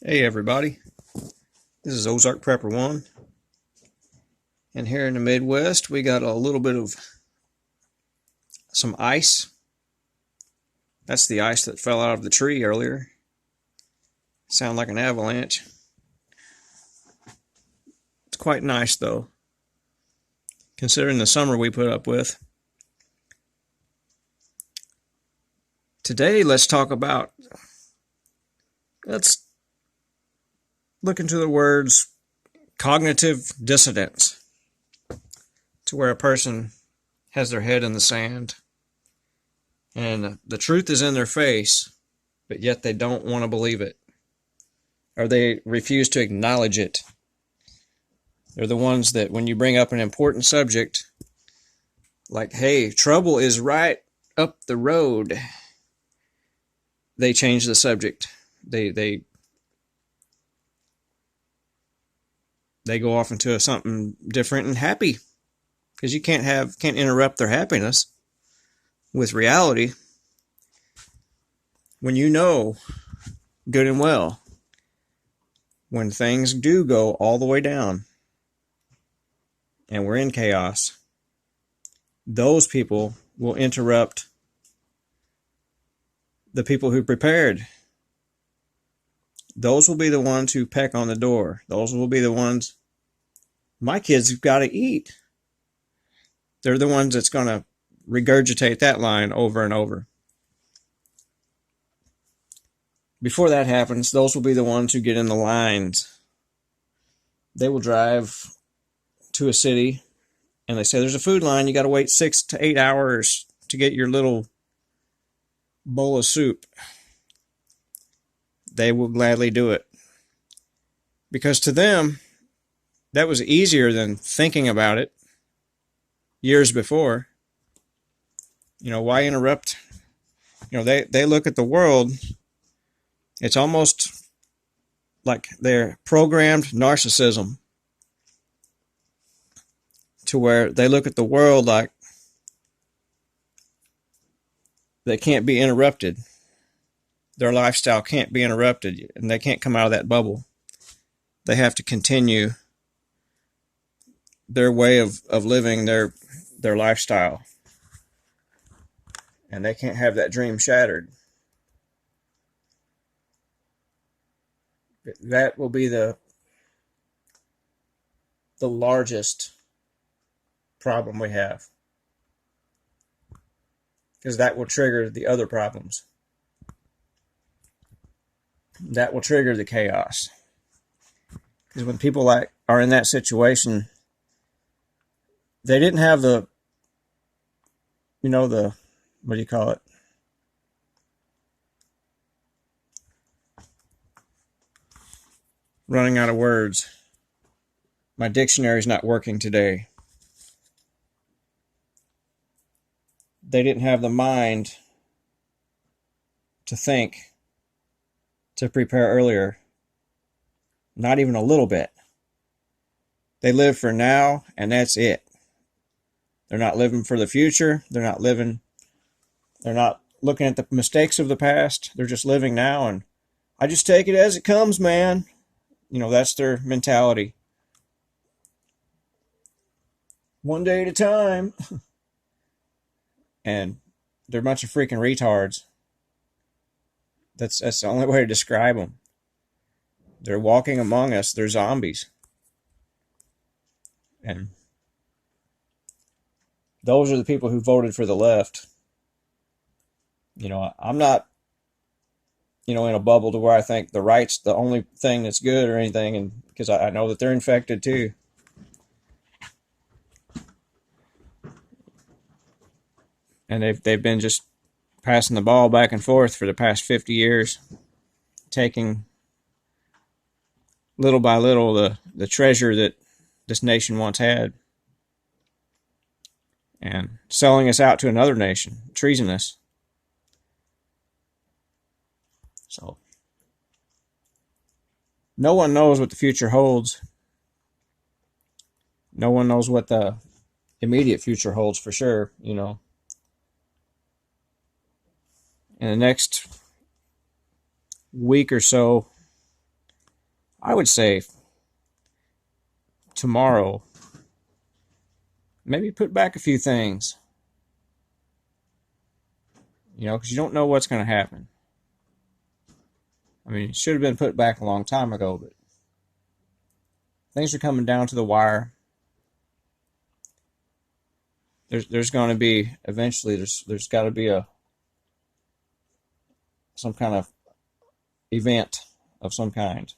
Hey everybody, this is Ozark Prepper 1, and here in the Midwest we got a little bit of some ice. That's the ice that fell out of the tree earlier. Sound like an avalanche. It's quite nice though, considering the summer we put up with. Today let's look into the words cognitive dissonance, to where a person has their head in the sand and the truth is in their face, but yet they don't want to believe it, or they refuse to acknowledge it. They're the ones that when you bring up an important subject, like, hey, trouble is right up the road, they change the subject. They go off into something different and happy, because you can't interrupt their happiness with reality. When you know good and well, when things do go all the way down and we're in chaos, those people will interrupt the people who prepared. Those will be the ones who peck on the door. Those will be the ones, my kids have got to eat. They're the ones that's going to regurgitate that line over and over. Before that happens, those will be the ones who get in the lines. They will drive to a city and they say, there's a food line, you got to wait 6 to 8 hours to get your little bowl of soup. They will gladly do it, because to them that was easier than thinking about it years before. Why interrupt? They look at the world, it's almost like they're programmed narcissism, to where they look at the world like they can't be interrupted. Their lifestyle can't be interrupted, and they can't come out of that bubble. They have to continue their way of living their lifestyle, and they can't have that dream shattered. That will be the largest problem we have, because that will trigger the other problems. That will trigger the chaos. Because when people are in that situation, they didn't have the what do you call it? Running out of words. My dictionary's not working today. They didn't have the mind to think, to prepare earlier. Not even a little bit. They live for now, and that's it. They're not living for the future. They're not looking at the mistakes of the past. They're just living now, and I just take it as it comes, man. That's their mentality. One day at a time. And they're a bunch of freaking retards. That's the only way to describe them. They're walking among us. They're zombies. And those are the people who voted for the left. I'm not, in a bubble to where I think the right's the only thing that's good or anything, and because I know that they're infected too. And they've been just passing the ball back and forth for the past 50 years, taking little by little the treasure that this nation once had, and selling us out to another nation, treasonous. So no one knows what the future holds. No one knows what the immediate future holds for sure. In the next week or so, I would say tomorrow, maybe put back a few things, because you don't know what's going to happen. I mean, it should have been put back a long time ago, but things are coming down to the wire. There's going to be eventually. There's got to be some kind of event of some kind.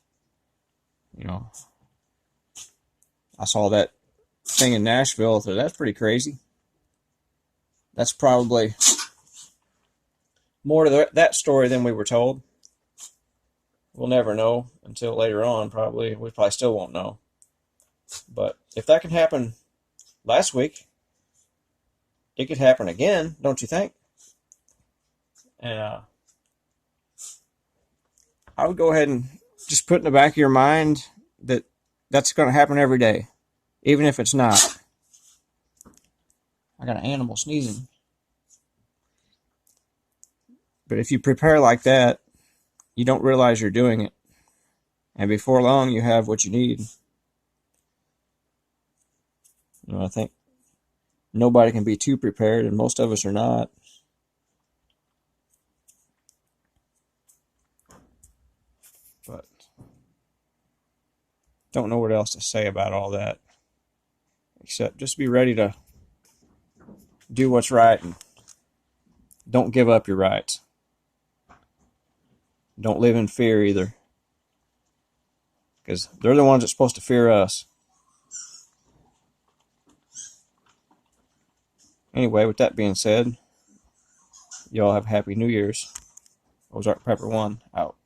I saw that thing in Nashville. So that's pretty crazy. That's probably more to that story than we were told. We'll never know until later on, probably. We probably still won't know. But if that can happen last week, it could happen again, don't you think? And I would go ahead and just put in the back of your mind that that's going to happen every day, even if it's not. I got an animal sneezing. But if you prepare like that, you don't realize you're doing it. And before long, you have what you need. I think nobody can be too prepared, and most of us are not. But don't know what else to say about all that, except just be ready to do what's right and don't give up your rights. Don't live in fear either, because they're the ones that's supposed to fear us. Anyway, with that being said, y'all have a happy New Year's. Ozark Pepper 1 out.